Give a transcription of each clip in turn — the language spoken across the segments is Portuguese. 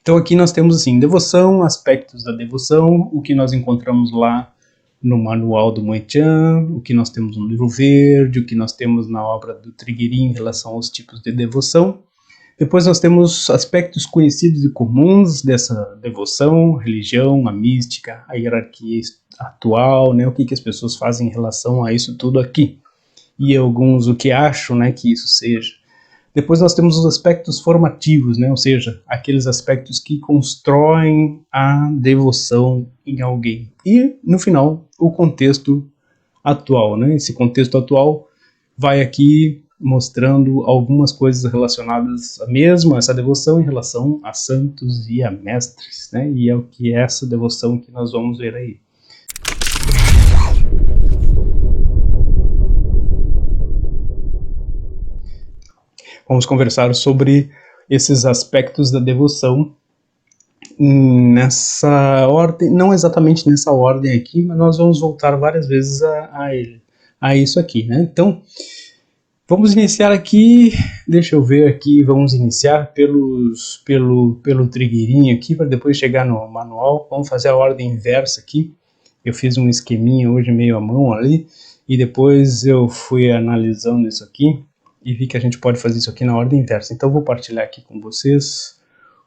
Então aqui nós temos assim, devoção, aspectos da devoção, o que nós encontramos lá no manual do Moichan, o que nós temos no livro verde, o que nós temos na obra do Trigueirinho em relação aos tipos de devoção. Depois nós temos aspectos conhecidos e comuns dessa devoção, religião, a mística, a hierarquia atual, né, o que as pessoas fazem em relação a isso tudo aqui. E alguns o que acham, né, que isso seja. Depois nós temos os aspectos formativos, né? Ou seja, aqueles aspectos que constroem a devoção em alguém. E, no final, o contexto atual, né? Esse contexto atual vai aqui mostrando algumas coisas relacionadas a essa devoção em relação a santos e a mestres, né? E é o que é essa devoção que nós vamos ver aí. Vamos conversar sobre esses aspectos da devoção nessa ordem, não exatamente nessa ordem aqui, mas nós vamos voltar várias vezes a isso aqui, né? Então, vamos iniciar aqui, deixa eu ver aqui, vamos iniciar pelo trigueirinho aqui, para depois chegar no manual. Vamos fazer a ordem inversa aqui. Eu fiz um esqueminha hoje meio à mão ali, e depois eu fui analisando isso aqui, e vi que a gente pode fazer isso aqui na ordem inversa. Então, vou partilhar aqui com vocês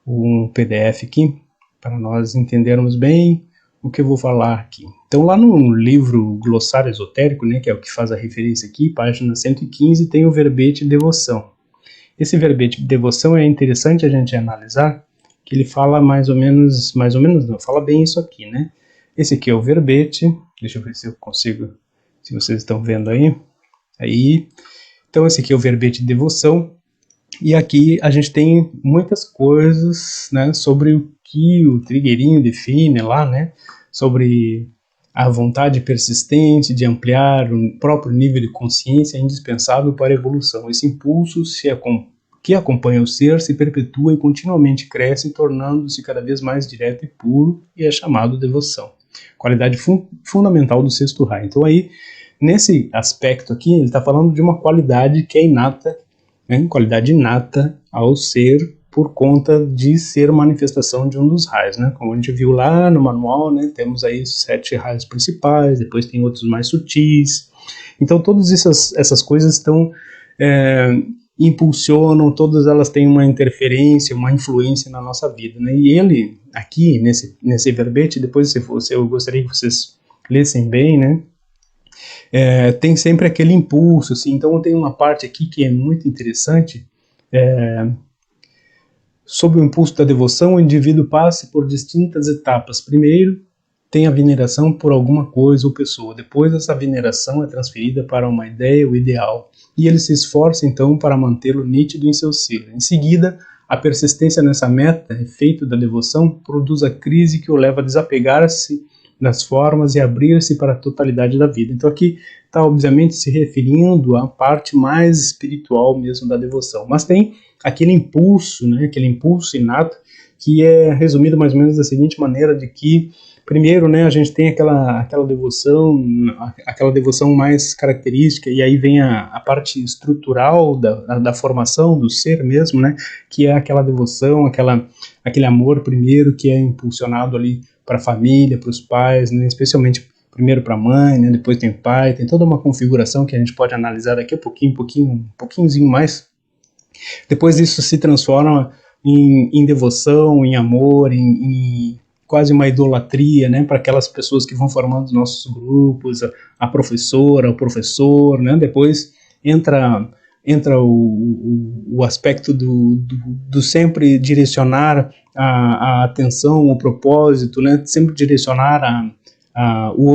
um PDF aqui, para nós entendermos bem o que eu vou falar aqui. Então, lá no livro Glossário Esotérico, né, que é o que faz a referência aqui, página 115, tem o verbete devoção. Esse verbete de devoção é interessante a gente analisar, que ele fala mais ou menos não, fala bem isso aqui, né? Esse aqui é o verbete, deixa eu ver se eu consigo, se vocês estão vendo aí. Então esse aqui é o verbete de devoção, e aqui a gente tem muitas coisas, né, sobre o que o Trigueirinho define lá, né, sobre a vontade persistente de ampliar o próprio nível de consciência é indispensável para a evolução. Esse impulso que acompanha o ser se perpetua e continuamente cresce, tornando-se cada vez mais direto e puro, e é chamado devoção. Qualidade fundamental do sexto raio. Então aí, nesse aspecto aqui, ele está falando de uma qualidade que é inata, né? Qualidade inata ao ser por conta de ser manifestação de um dos raios, né? Como a gente viu lá no manual, né? Temos aí 7 raios principais, depois tem outros mais sutis. Então todas essas coisas estão impulsionam, todas elas têm uma interferência, uma influência na nossa vida, né? E ele aqui nesse verbete, depois eu gostaria que vocês lessem bem, né? Tem sempre aquele impulso, assim. Então tem uma parte aqui que é muito interessante. Sob o impulso da devoção, o indivíduo passa por distintas etapas. Primeiro, tem a veneração por alguma coisa ou pessoa. Depois, essa veneração é transferida para uma ideia ou ideal. E ele se esforça, então, para mantê-lo nítido em seu ser. Em seguida, a persistência nessa meta, efeito da devoção, produz a crise que o leva a desapegar-se das formas e abrir-se para a totalidade da vida. Então aqui está obviamente se referindo à parte mais espiritual mesmo da devoção, mas tem aquele impulso, né, aquele impulso inato, que é resumido mais ou menos da seguinte maneira, de que primeiro, né, a gente tem aquela devoção mais característica, e aí vem a parte estrutural da formação do ser mesmo, né, que é aquela devoção, aquele amor primeiro que é impulsionado ali para a família, para os pais, né, especialmente primeiro para a mãe, né, depois tem o pai, tem toda uma configuração que a gente pode analisar daqui a pouquinhozinho mais. Depois isso se transforma em devoção, em amor, em quase uma idolatria, né, para aquelas pessoas que vão formando os nossos grupos, a professora, o professor, né, depois entra o aspecto do sempre direcionar a atenção, o propósito, né, sempre direcionar o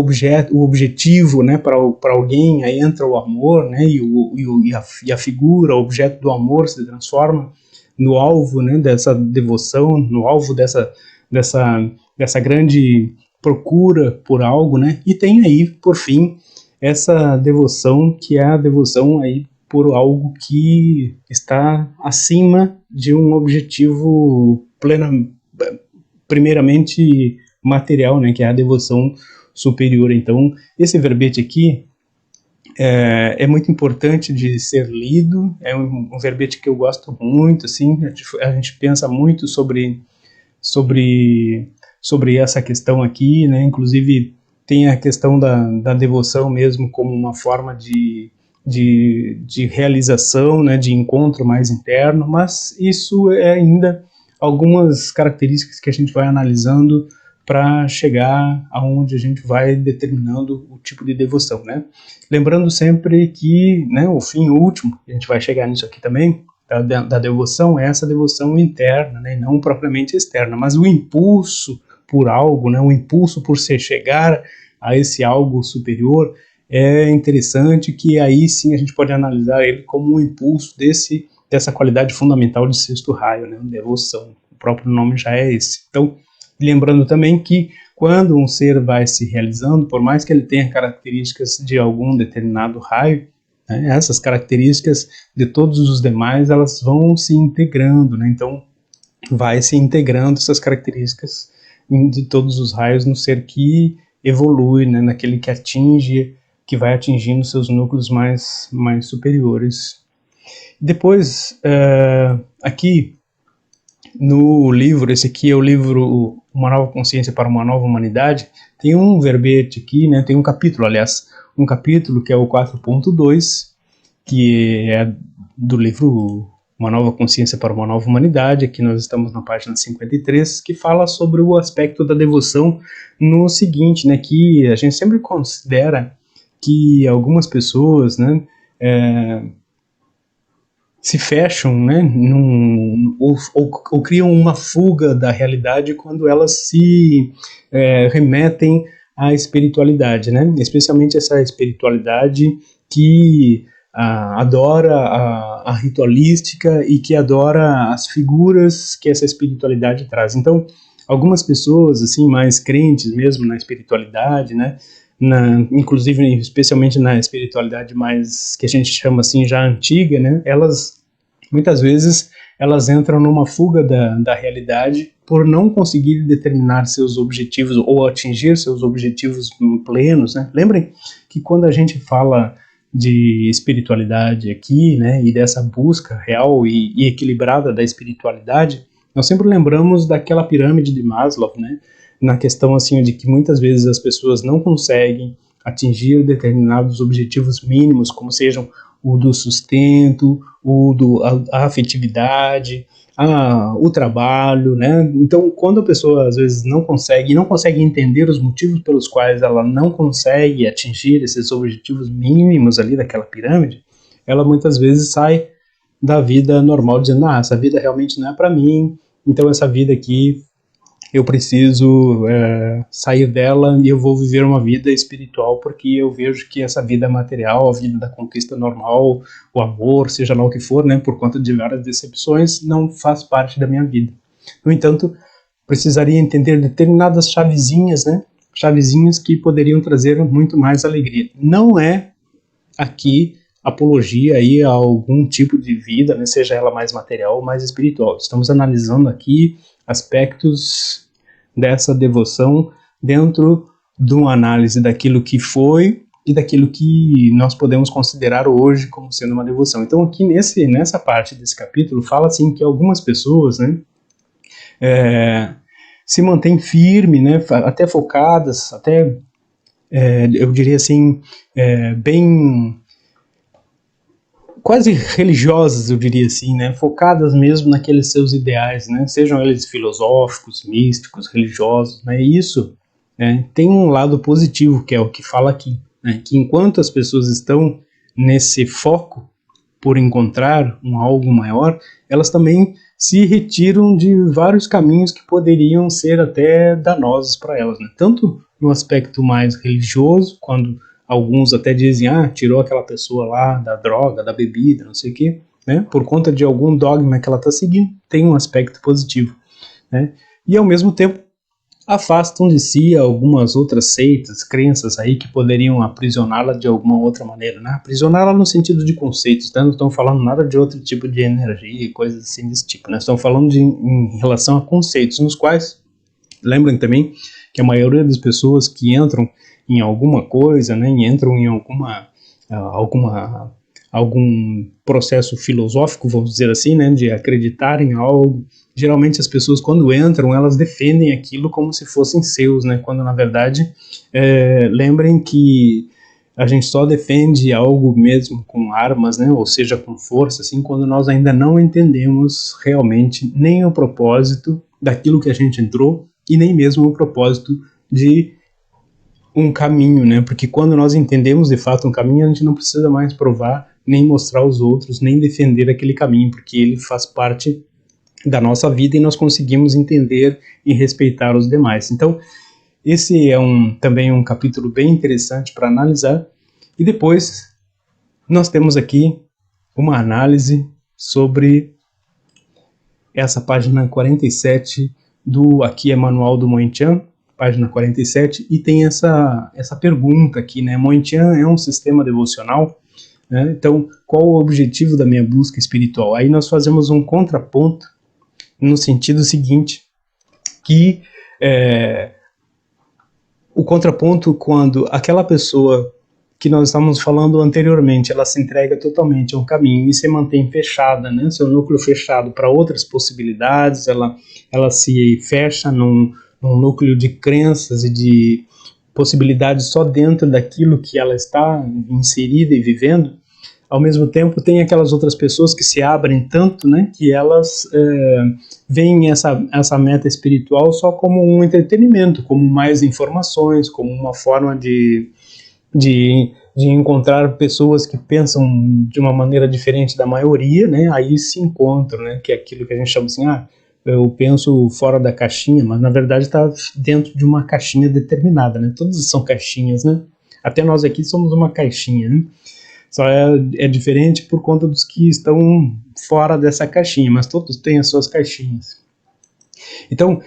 objetivo, né, para alguém. Aí entra o amor, né, e a figura, o objeto do amor se transforma no alvo, né, dessa devoção, no alvo dessa grande procura por algo, né, e tem aí, por fim, essa devoção, que é a devoção aí por algo que está acima de um objetivo primeiramente material, né, que é a devoção superior. Então, esse verbete aqui é muito importante de ser lido, é um verbete que eu gosto muito, assim. A gente pensa muito sobre sobre essa questão aqui, né? Inclusive tem a questão da devoção mesmo como uma forma de realização, né, de encontro mais interno, mas isso é ainda algumas características que a gente vai analisando para chegar aonde a gente vai determinando o tipo de devoção, né? Lembrando sempre que, né, o fim último, a gente vai chegar nisso aqui também, da devoção, é essa devoção interna, né, não propriamente externa, mas o impulso por algo, né, o impulso por se chegar a esse algo superior, é interessante que aí sim a gente pode analisar ele como um impulso dessa qualidade fundamental de sexto raio, né, devoção. O próprio nome já é esse. Então, lembrando também que quando um ser vai se realizando, por mais que ele tenha características de algum determinado raio, né, essas características de todos os demais, elas vão se integrando, né? Então, vai se integrando essas características de todos os raios no ser que evolui, né, naquele que atinge, que vai atingindo seus núcleos mais superiores. Depois, aqui no livro, esse aqui é o livro Uma Nova Consciência para uma Nova Humanidade, tem um verbete aqui, né, tem um capítulo, aliás, um capítulo que é o 4.2, que é do livro Uma Nova Consciência para uma Nova Humanidade. Aqui nós estamos na página 53, que fala sobre o aspecto da devoção no seguinte, né, que a gente sempre considera que algumas pessoas, né, se fecham, né, ou criam uma fuga da realidade quando elas se remetem à espiritualidade, né, especialmente essa espiritualidade que adora a ritualística e que adora as figuras que essa espiritualidade traz. Então, algumas pessoas, assim, mais crentes mesmo na espiritualidade, né, inclusive, especialmente na espiritualidade mais, que a gente chama assim, já antiga, né, elas, muitas vezes, elas entram numa fuga da realidade por não conseguir determinar seus objetivos ou atingir seus objetivos plenos, né. Lembrem que quando a gente fala de espiritualidade aqui, né, e dessa busca real e equilibrada da espiritualidade, nós sempre lembramos daquela pirâmide de Maslow, né, na questão assim de que muitas vezes as pessoas não conseguem atingir determinados objetivos mínimos, como sejam o do sustento, a afetividade, o trabalho, né? Então, quando a pessoa às vezes não consegue entender os motivos pelos quais ela não consegue atingir esses objetivos mínimos ali daquela pirâmide, ela muitas vezes sai da vida normal dizendo, essa vida realmente não é para mim, então essa vida aqui eu preciso sair dela e eu vou viver uma vida espiritual, porque eu vejo que essa vida material, a vida da conquista normal, o amor, seja lá o que for, né, por conta de várias decepções, não faz parte da minha vida. No entanto, precisaria entender determinadas chavezinhas, né, chavezinhas que poderiam trazer muito mais alegria. Não é aqui apologia aí a algum tipo de vida, né, seja ela mais material ou mais espiritual. Estamos analisando aqui aspectos dessa devoção dentro de uma análise daquilo que foi e daquilo que nós podemos considerar hoje como sendo uma devoção. Então aqui nessa parte desse capítulo fala assim que algumas pessoas, né, se mantêm firmes, né, até focadas, até eu diria assim, bem quase religiosas, eu diria assim, né, focadas mesmo naqueles seus ideais, né, sejam eles filosóficos, místicos, religiosos, né, e isso tem um lado positivo, que é o que fala aqui, né, que enquanto as pessoas estão nesse foco por encontrar um algo maior, elas também se retiram de vários caminhos que poderiam ser até danosos para elas, né, tanto no aspecto mais religioso, quando alguns até dizem, tirou aquela pessoa lá da droga, da bebida, não sei o quê, né? Por conta de algum dogma que ela está seguindo, tem um aspecto positivo, né? E ao mesmo tempo afastam de si algumas outras seitas, crenças aí que poderiam aprisioná-la de alguma outra maneira, né? Aprisioná-la no sentido de conceitos, né? Não estão falando nada de outro tipo de energia e coisas assim desse tipo, né? Estão falando em relação a conceitos, nos quais, lembrem também que a maioria das pessoas que entram em alguma coisa, né, e entram em alguma algum processo filosófico, vamos dizer assim, né, de acreditar em algo. Geralmente as pessoas, quando entram, elas defendem aquilo como se fossem seus, né, quando na verdade, lembrem que a gente só defende algo mesmo com armas, né, ou seja, com força, assim, quando nós ainda não entendemos realmente nem o propósito daquilo que a gente entrou e nem mesmo o propósito de um caminho, né, porque quando nós entendemos de fato um caminho, a gente não precisa mais provar, nem mostrar aos outros, nem defender aquele caminho, porque ele faz parte da nossa vida e nós conseguimos entender e respeitar os demais. Então, esse é também um capítulo bem interessante para analisar. E depois, nós temos aqui uma análise sobre essa página 47 do Aqui é Manual do Moen-Chan, página 47, e tem essa pergunta aqui, né? Moen-Chan é um sistema devocional, né? Então, qual o objetivo da minha busca espiritual? Aí nós fazemos um contraponto no sentido seguinte, que o contraponto quando aquela pessoa que nós estávamos falando anteriormente, ela se entrega totalmente a um caminho e se mantém fechada, né? Seu núcleo fechado para outras possibilidades, ela se fecha num núcleo de crenças e de possibilidades só dentro daquilo que ela está inserida e vivendo. Ao mesmo tempo, tem aquelas outras pessoas que se abrem tanto, né, que elas veem essa meta espiritual só como um entretenimento, como mais informações, como uma forma de encontrar pessoas que pensam de uma maneira diferente da maioria, né, aí se encontram, né, que é aquilo que a gente chama assim, eu penso fora da caixinha, mas na verdade está dentro de uma caixinha determinada, né, todas são caixinhas, né, até nós aqui somos uma caixinha, né. Só é diferente por conta dos que estão fora dessa caixinha, mas todos têm as suas caixinhas. Então,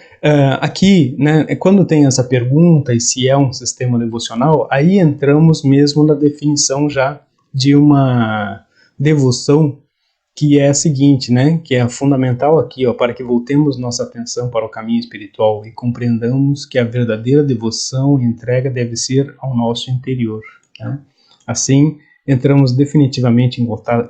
aqui, né, quando tem essa pergunta e se é um sistema devocional, aí entramos mesmo na definição já de uma devoção que é a seguinte, né, que é fundamental aqui, ó, para que voltemos nossa atenção para o caminho espiritual e compreendamos que a verdadeira devoção e entrega deve ser ao nosso interior, né? Assim, entramos definitivamente em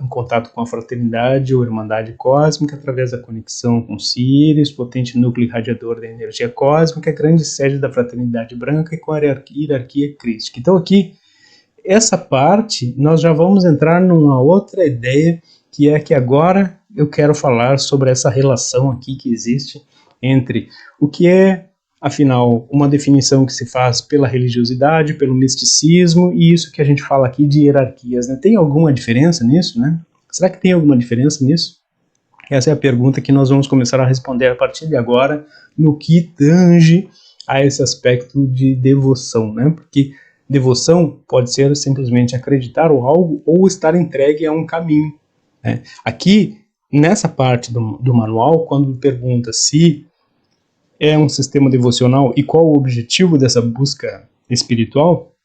contato com a fraternidade ou irmandade cósmica através da conexão com Sirius, potente núcleo irradiador da energia cósmica, grande sede da fraternidade branca e com a hierarquia crística. Então aqui, essa parte, nós já vamos entrar numa outra ideia, que é que agora eu quero falar sobre essa relação aqui que existe entre o que é, afinal, uma definição que se faz pela religiosidade, pelo misticismo, e isso que a gente fala aqui de hierarquias, né? Tem alguma diferença nisso, né? Será que tem alguma diferença nisso? Essa é a pergunta que nós vamos começar a responder a partir de agora, no que tange a esse aspecto de devoção, né? Porque devoção pode ser simplesmente acreditar ou algo, ou estar entregue a um caminho, né? Aqui, nessa parte do manual, quando pergunta se é um sistema devocional e qual o objetivo dessa busca espiritual,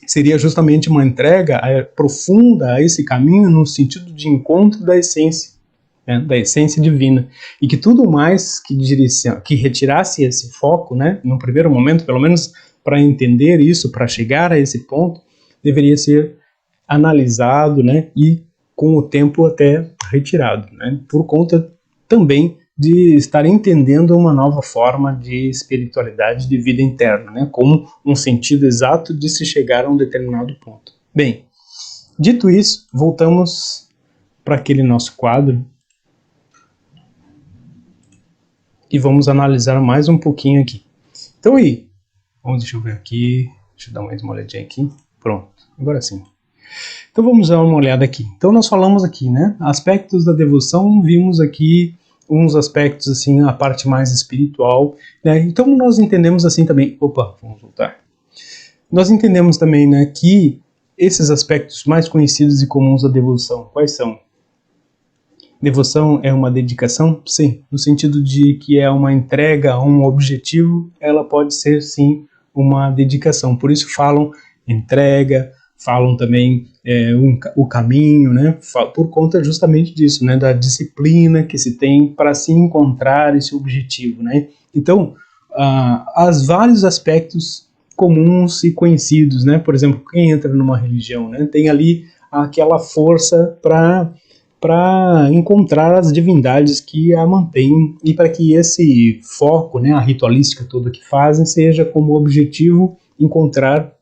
seria justamente uma entrega profunda a esse caminho no sentido de encontro da essência, né, da essência divina, e que tudo mais que retirasse esse foco, né, no primeiro momento, pelo menos para entender isso, para chegar a esse ponto, deveria ser analisado, né, e com o tempo até retirado, né, por conta também de estar entendendo uma nova forma de espiritualidade de vida interna, né, como um sentido exato de se chegar a um determinado ponto. Bem, dito isso, voltamos para aquele nosso quadro e vamos analisar mais um pouquinho aqui. Então aí, deixa eu ver aqui, deixa eu dar mais uma olhadinha aqui, pronto, agora sim. Então vamos dar uma olhada aqui. Então nós falamos aqui, né, aspectos da devoção, vimos aqui uns aspectos, assim, a parte mais espiritual, né? Então nós entendemos assim também, vamos voltar. Nós entendemos também, né, que esses aspectos mais conhecidos e comuns da devoção, quais são? Devoção é uma dedicação? Sim, no sentido de que é uma entrega a um objetivo, ela pode ser sim uma dedicação, por isso falam entrega, falam também o caminho, né, por conta justamente disso, né, da disciplina que se tem para se encontrar esse objetivo, né. Então, há vários aspectos comuns e conhecidos, né, por exemplo, quem entra numa religião, né, tem ali aquela força para encontrar as divindades que a mantêm e para que esse foco, né, a ritualística toda que fazem, seja como objetivo encontrar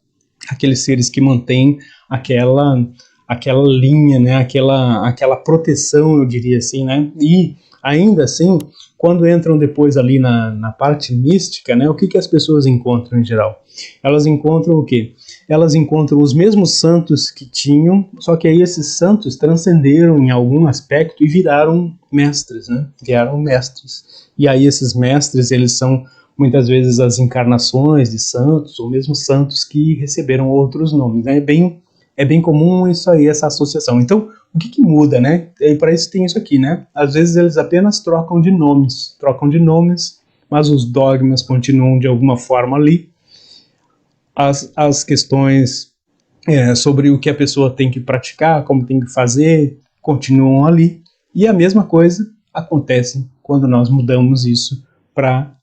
aqueles seres que mantêm aquela linha, né, aquela proteção, eu diria assim, né, e ainda assim, quando entram depois ali na parte mística, né, o que as pessoas encontram em geral? Elas encontram o quê? Elas encontram os mesmos santos que tinham, só que aí esses santos transcenderam em algum aspecto e viraram mestres, né? Viraram mestres. E aí esses mestres, eles são muitas vezes as encarnações de santos, ou mesmo santos que receberam outros nomes, né? É bem comum isso aí, essa associação. Então, o que muda, né? E para isso tem isso aqui, né? Às vezes eles apenas trocam de nomes, mas os dogmas continuam de alguma forma ali. As questões sobre o que a pessoa tem que praticar, como tem que fazer, continuam ali. E a mesma coisa acontece quando nós mudamos isso para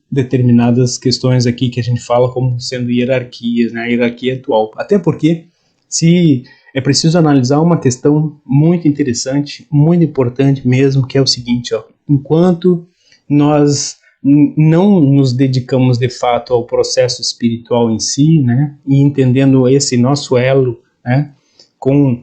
determinadas questões aqui que a gente fala como sendo hierarquias, né? A hierarquia atual. Até porque se é preciso analisar uma questão muito interessante, muito importante mesmo, que é o seguinte, ó, enquanto nós não nos dedicamos de fato ao processo espiritual em si, né, e entendendo esse nosso elo, né, com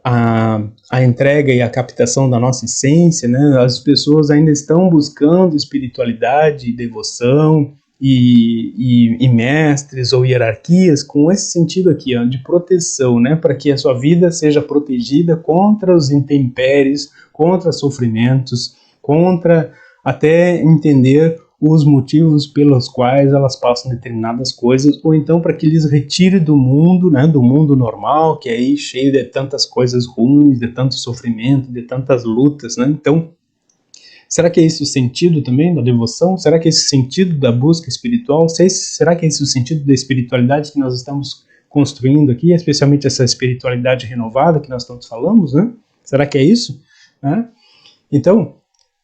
a entrega e a captação da nossa essência, né, as pessoas ainda estão buscando espiritualidade, devoção e mestres ou hierarquias com esse sentido aqui, ó, de proteção, né, para que a sua vida seja protegida contra os intempéries, contra sofrimentos, contra até entender os motivos pelos quais elas passam determinadas coisas, ou então para que lhes retire do mundo, né, do mundo normal, que é aí cheio de tantas coisas ruins, de tanto sofrimento, de tantas lutas, né? Então, será que é esse o sentido também da devoção? Será que é esse o sentido da busca espiritual? Será que é esse o sentido da espiritualidade que nós estamos construindo aqui, especialmente essa espiritualidade renovada que nós tanto falamos, né? Será que é isso? Né? Então,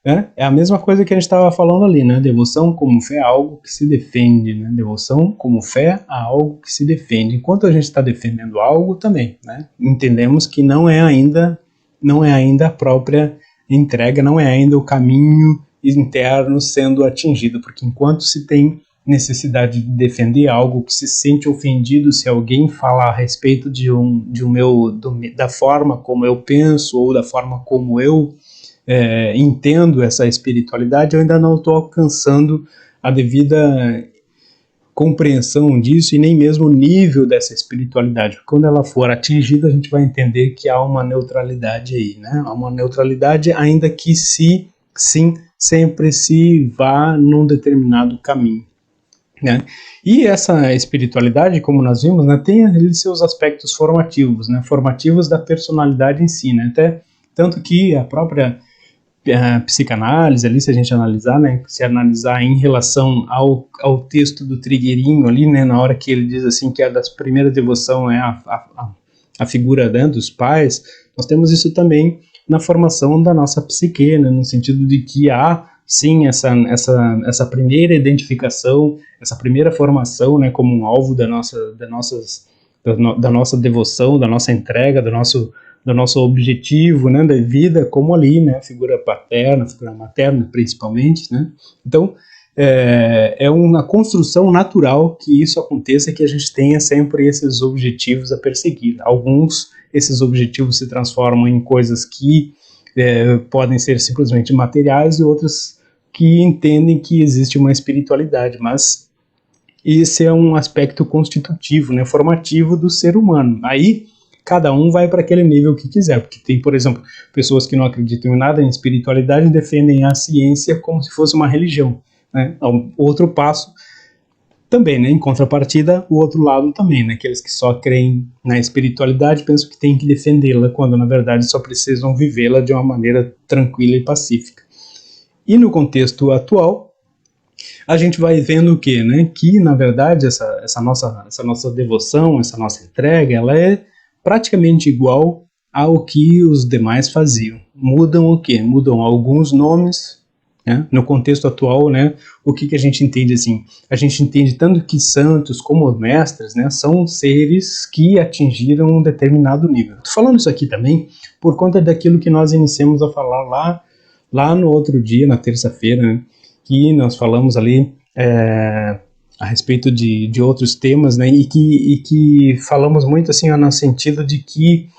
é a mesma coisa que a gente estava falando ali, né? Devoção como fé a algo que se defende, né? Devoção como fé a algo que se defende. Enquanto a gente está defendendo algo também, né? Entendemos que não é ainda a própria entrega, não é ainda o caminho interno sendo atingido, porque enquanto se tem necessidade de defender algo, que se sente ofendido se alguém falar a respeito da forma como eu penso ou da forma como eu entendo essa espiritualidade, eu ainda não estou alcançando a devida compreensão disso e nem mesmo o nível dessa espiritualidade. Quando ela for atingida, a gente vai entender que há uma neutralidade aí, né? Há uma neutralidade, ainda que sempre se vá num determinado caminho, né? E essa espiritualidade, como nós vimos, né, tem ali seus aspectos formativos, né? Formativos da personalidade em si, né? Até tanto que a própria psicanálise ali, se a gente analisar, né, se analisar em relação ao texto do Trigueirinho ali, né, na hora que ele diz assim que a das primeiras devoção é a figura, né, dos pais, nós temos isso também na formação da nossa psique, né, no sentido de que há sim essa primeira identificação, essa primeira formação, né, como um alvo da nossa devoção, da nossa entrega, do nosso objetivo, né, da vida, como ali, né, figura paterna, figura materna, principalmente, né. Então, é uma construção natural que isso aconteça, que a gente tenha sempre esses objetivos a perseguir. Alguns, esses objetivos se transformam em coisas que podem ser simplesmente materiais e outras que entendem que existe uma espiritualidade, mas esse é um aspecto constitutivo, né, formativo do ser humano. Aí, cada um vai para aquele nível que quiser, porque tem, por exemplo, pessoas que não acreditam em nada em espiritualidade e defendem a ciência como se fosse uma religião, né? Outro passo também, né? Em contrapartida, o outro lado também, né? Aqueles que só creem na espiritualidade pensam que têm que defendê-la, quando na verdade só precisam vivê-la de uma maneira tranquila e pacífica. E no contexto atual, a gente vai vendo o quê, né? Que na verdade essa nossa devoção, essa nossa entrega, ela é praticamente igual ao que os demais faziam. Mudam o quê? Mudam alguns nomes, né? No contexto atual, né, o que a gente entende assim? A gente entende tanto que santos como mestres, né, são seres que atingiram um determinado nível. Estou falando isso aqui também por conta daquilo que nós iniciamos a falar lá no outro dia, na terça-feira, né, que nós falamos ali a respeito de outros temas, né, e que falamos muito assim no sentido de que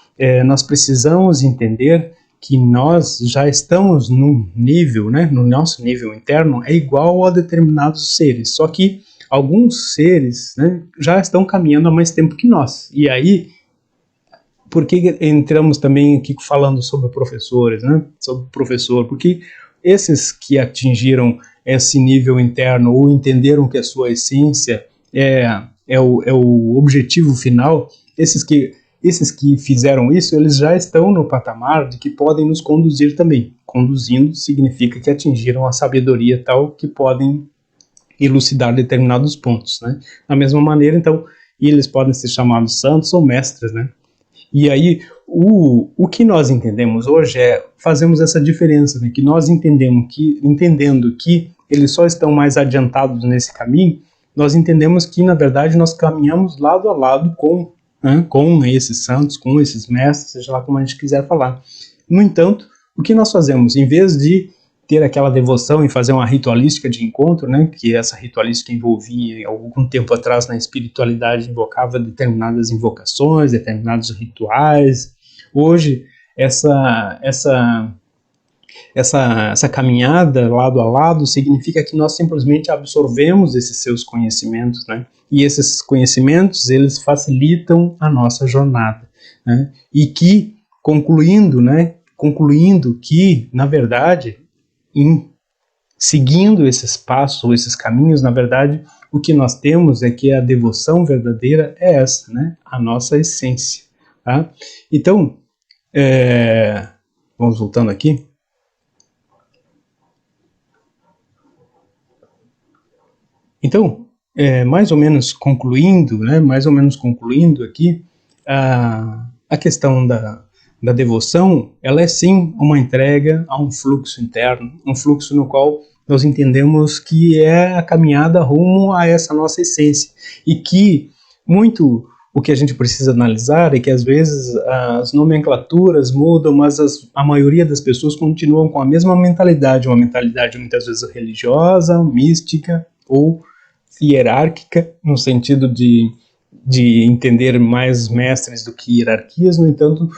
nós precisamos entender que nós já estamos num nível, né, no nosso nível interno, é igual a determinados seres, só que alguns seres, né, já estão caminhando há mais tempo que nós. E aí, por que entramos também aqui falando sobre professores, né, sobre professor? Porque esses que atingiram esse nível interno ou entenderam que a sua essência é o objetivo final, esses que fizeram isso, eles já estão no patamar de que podem nos conduzir também. Conduzindo significa que atingiram a sabedoria tal que podem elucidar determinados pontos, né? Da mesma maneira, então, eles podem ser chamados santos ou mestres, né? E aí, o que nós entendemos hoje fazemos essa diferença, né? Que nós entendendo que eles só estão mais adiantados nesse caminho, nós entendemos que, na verdade, nós caminhamos lado a lado com esses santos, com esses mestres, seja lá como a gente quiser falar. No entanto, o que nós fazemos? Em vez de ter aquela devoção e fazer uma ritualística de encontro, né, que essa ritualística envolvia, algum tempo atrás na espiritualidade, invocava determinadas invocações, determinados rituais. Hoje, essa caminhada lado a lado significa que nós simplesmente absorvemos esses seus conhecimentos, né? E esses conhecimentos, eles facilitam a nossa jornada, né? E que, concluindo que, na verdade, seguindo esses passos, esses caminhos, na verdade, o que nós temos é que a devoção verdadeira é essa, né? A nossa essência, tá? Então, vamos voltando aqui. Então, mais ou menos concluindo aqui, a questão da devoção, ela é sim uma entrega a um fluxo interno, um fluxo no qual nós entendemos que é a caminhada rumo a essa nossa essência, e que muito o que a gente precisa analisar é que às vezes as nomenclaturas mudam, mas a maioria das pessoas continuam com a mesma mentalidade, uma mentalidade muitas vezes religiosa, mística ou hierárquica, no sentido de entender mais mestres do que hierarquias. No entanto,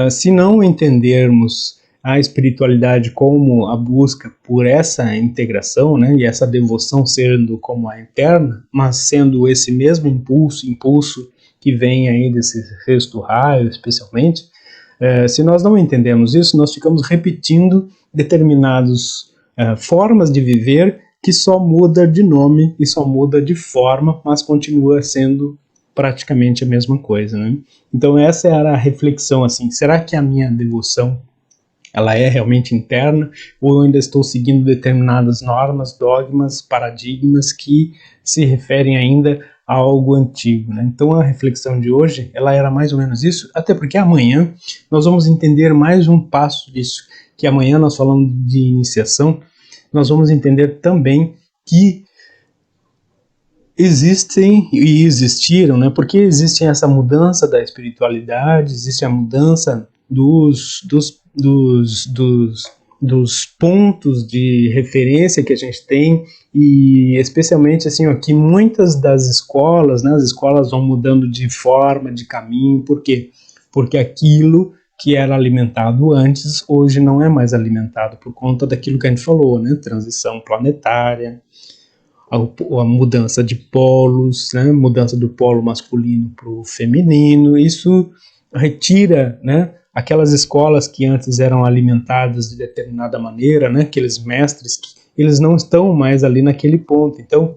se não entendermos a espiritualidade como a busca por essa integração, né, e essa devoção sendo como a interna, mas sendo esse mesmo impulso que vem aí desse sexto raio, especialmente, se nós não entendemos isso, nós ficamos repetindo determinadas formas de viver que só muda de nome e só muda de forma, mas continua sendo praticamente a mesma coisa, né? Então essa era a reflexão, assim, será que a minha devoção ela é realmente interna, ou eu ainda estou seguindo determinadas normas, dogmas, paradigmas que se referem ainda a algo antigo, né? Então a reflexão de hoje, ela era mais ou menos isso, até porque amanhã nós vamos entender mais um passo disso, que amanhã nós falando de iniciação, nós vamos entender também que existem e existiram, né? Porque existe essa mudança da espiritualidade, existe a mudança dos pontos de referência que a gente tem, e especialmente assim, ó, que muitas das escolas, né, as escolas vão mudando de forma, de caminho. Por quê? Porque aquilo que era alimentado antes, hoje não é mais alimentado, por conta daquilo que a gente falou, né? Transição planetária, a mudança de polos, né? Mudança do polo masculino para o feminino. Isso retira, né, aquelas escolas que antes eram alimentadas de determinada maneira, né? Aqueles mestres, eles não estão mais ali naquele ponto. Então,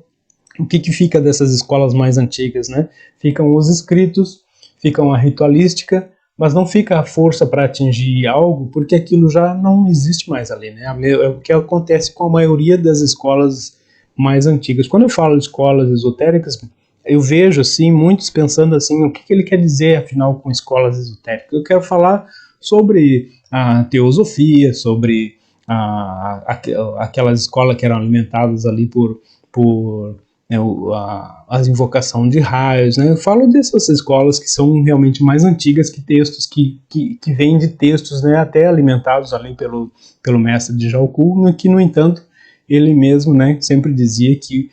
o que fica dessas escolas mais antigas, né? Ficam os escritos, ficam a ritualística, mas não fica a força para atingir algo, porque aquilo já não existe mais ali, né? É o que acontece com a maioria das escolas mais antigas. Quando eu falo de escolas esotéricas, eu vejo assim muitos pensando assim, o que ele quer dizer afinal com escolas esotéricas? Eu quero falar sobre a teosofia, sobre aquelas escolas que eram alimentadas ali por né, as invocação de raios, né? Eu falo dessas escolas que são realmente mais antigas que textos que vêm de textos, né, até alimentados ali pelo mestre de Jalku, que, no entanto, ele mesmo, né, sempre dizia que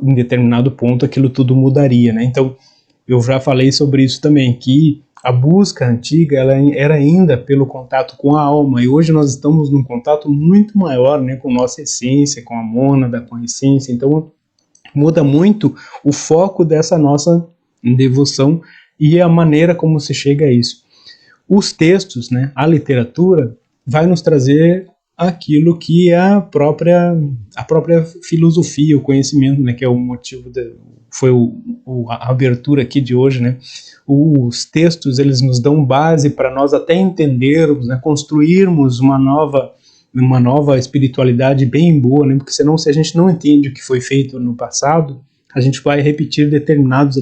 em determinado ponto aquilo tudo mudaria, né? Então, eu já falei sobre isso também, que a busca antiga ela era ainda pelo contato com a alma, e hoje nós estamos num contato muito maior, né, com nossa essência, com a mônada, com a essência. Então muda muito o foco dessa nossa devoção e a maneira como se chega a isso. Os textos, né, a literatura, vai nos trazer aquilo que é a própria filosofia, o conhecimento, né, que é o motivo, foi a abertura aqui de hoje, né. Os textos, eles nos dão base para nós até entendermos, né, construirmos uma nova espiritualidade bem boa, né, porque senão, se a gente não entende o que foi feito no passado, a gente vai repetir determinados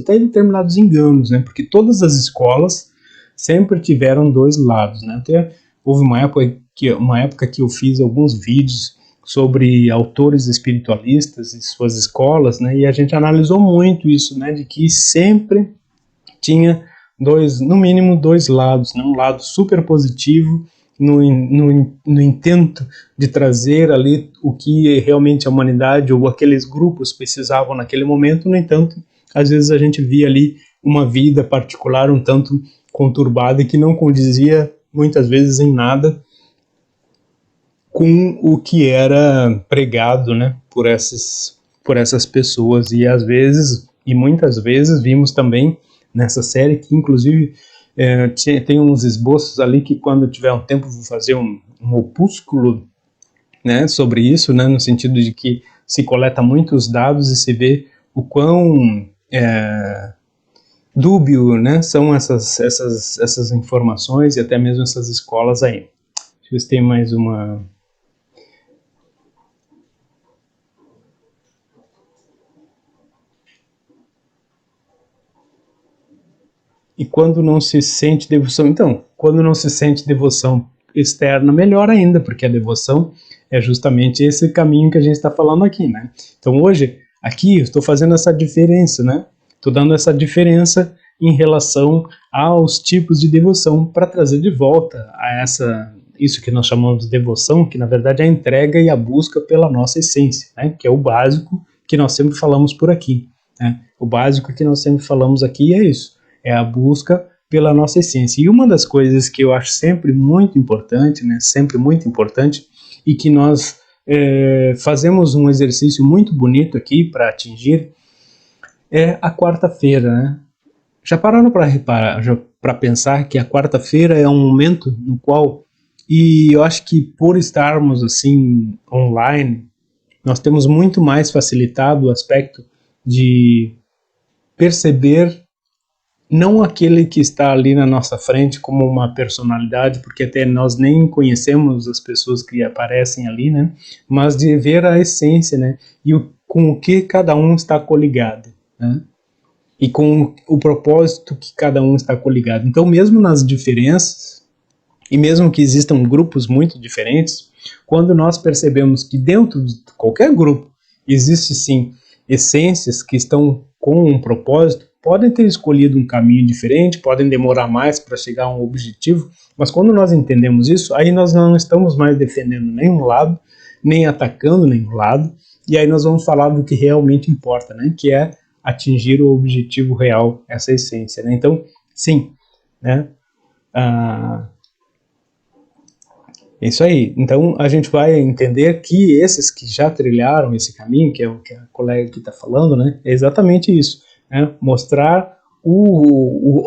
enganos, né, porque todas as escolas sempre tiveram dois lados, né. Até houve uma época que eu fiz alguns vídeos sobre autores espiritualistas e suas escolas, né, e a gente analisou muito isso, né, de que sempre tinha no mínimo dois lados, né, um lado super positivo no intento de trazer ali o que realmente a humanidade ou aqueles grupos precisavam naquele momento. No entanto, às vezes a gente via ali uma vida particular um tanto conturbada e que não condizia muitas vezes em nada com o que era pregado, né, por essas pessoas. E muitas vezes vimos também nessa série que, inclusive, tem uns esboços ali que, quando tiver um tempo, vou fazer um opúsculo, né, sobre isso, né, no sentido de que se coleta muitos dados e se vê o quão dúbio, né, são essas informações e até mesmo essas escolas aí. Deixa eu ver se tem mais uma... E quando não se sente devoção... Então, quando não se sente devoção externa, melhor ainda, porque a devoção é justamente esse caminho que a gente está falando aqui, né? Então, hoje, aqui, eu estou fazendo essa diferença, né? Estou dando essa diferença em relação aos tipos de devoção para trazer de volta a isso que nós chamamos de devoção, que na verdade é a entrega e a busca pela nossa essência, né? Que é o básico que nós sempre falamos por aqui, né? O básico que nós sempre falamos aqui é isso. É a busca pela nossa essência. E uma das coisas que eu acho sempre muito importante, né, sempre muito importante, e que nós fazemos um exercício muito bonito aqui para atingir, é a quarta-feira, né? Já pararam para reparar, para pensar que a quarta-feira é um momento no qual, e eu acho que por estarmos assim online, nós temos muito mais facilitado o aspecto de perceber não aquele que está ali na nossa frente como uma personalidade, porque até nós nem conhecemos as pessoas que aparecem ali, né? Mas de ver a essência, né? E com o que cada um está coligado, né? E com o propósito que cada um está coligado. Então, mesmo nas diferenças, e mesmo que existam grupos muito diferentes, quando nós percebemos que dentro de qualquer grupo existe sim essências que estão com um propósito, podem ter escolhido um caminho diferente, podem demorar mais para chegar a um objetivo, mas quando nós entendemos isso, aí nós não estamos mais defendendo nenhum lado, nem atacando nenhum lado, e aí nós vamos falar do que realmente importa, né? Que é atingir o objetivo real, essa essência, né? Então, sim, né? É isso aí. Então, a gente vai entender que esses que já trilharam esse caminho, que é o que a colega aqui está falando, né? É exatamente isso. Né, mostrar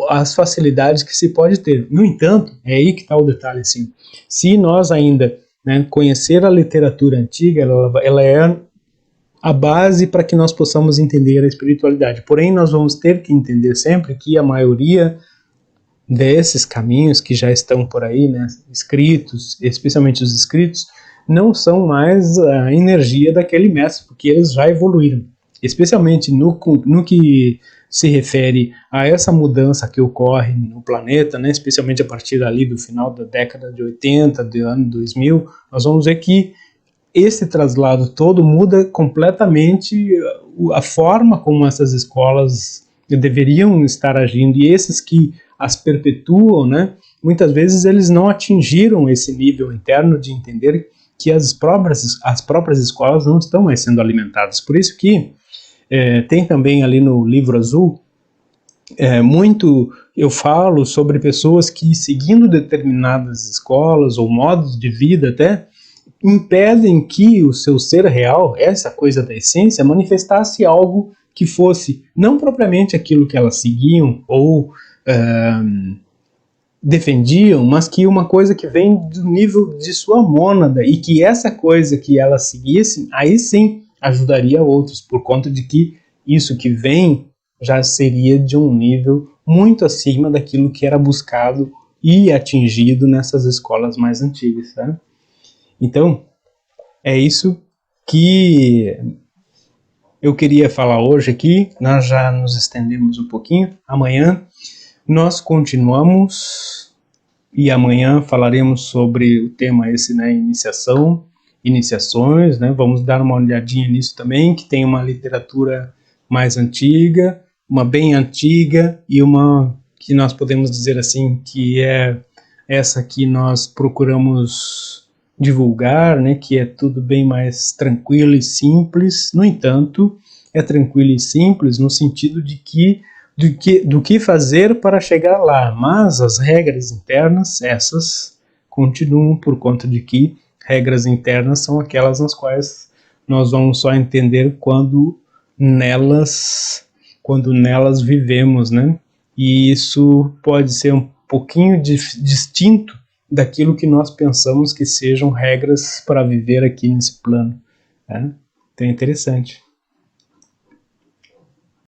as facilidades que se pode ter. No entanto, é aí que está o detalhe, assim, se nós ainda, né, conhecer a literatura antiga, ela é a base para que nós possamos entender a espiritualidade. Porém, nós vamos ter que entender sempre que a maioria desses caminhos que já estão por aí, né, escritos, especialmente os escritos, não são mais a energia daquele mestre, porque eles já evoluíram. especialmente no que se refere a essa mudança que ocorre no planeta, né, especialmente a partir ali do final da década de 80, do ano 2000, nós vamos ver que esse traslado todo muda completamente a forma como essas escolas deveriam estar agindo, e esses que as perpetuam, né, muitas vezes eles não atingiram esse nível interno de entender que as próprias escolas não estão mais sendo alimentadas. Por isso que tem também ali no livro azul, muito eu falo sobre pessoas que, seguindo determinadas escolas ou modos de vida até, impedem que o seu ser real, essa coisa da essência, manifestasse algo que fosse não propriamente aquilo que elas seguiam ou defendiam, mas que uma coisa que vem do nível de sua mônada, e que essa coisa que elas seguissem, aí sim ajudaria outros, por conta de que isso que vem já seria de um nível muito acima daquilo que era buscado e atingido nessas escolas mais antigas, tá? Então, é isso que eu queria falar hoje aqui. Nós já nos estendemos um pouquinho. Amanhã nós continuamos e amanhã falaremos sobre o tema esse, né, iniciações, né? Vamos dar uma olhadinha nisso também, que tem uma literatura mais antiga, uma bem antiga e uma que nós podemos dizer assim que é essa que nós procuramos divulgar, né, que é tudo bem mais tranquilo e simples. No entanto, é tranquilo e simples no sentido de que do que fazer para chegar lá, mas as regras internas, essas continuam, por conta de que regras internas são aquelas nas quais nós vamos só entender quando nelas vivemos, né? E isso pode ser um pouquinho distinto daquilo que nós pensamos que sejam regras para viver aqui nesse plano, né? Então é interessante.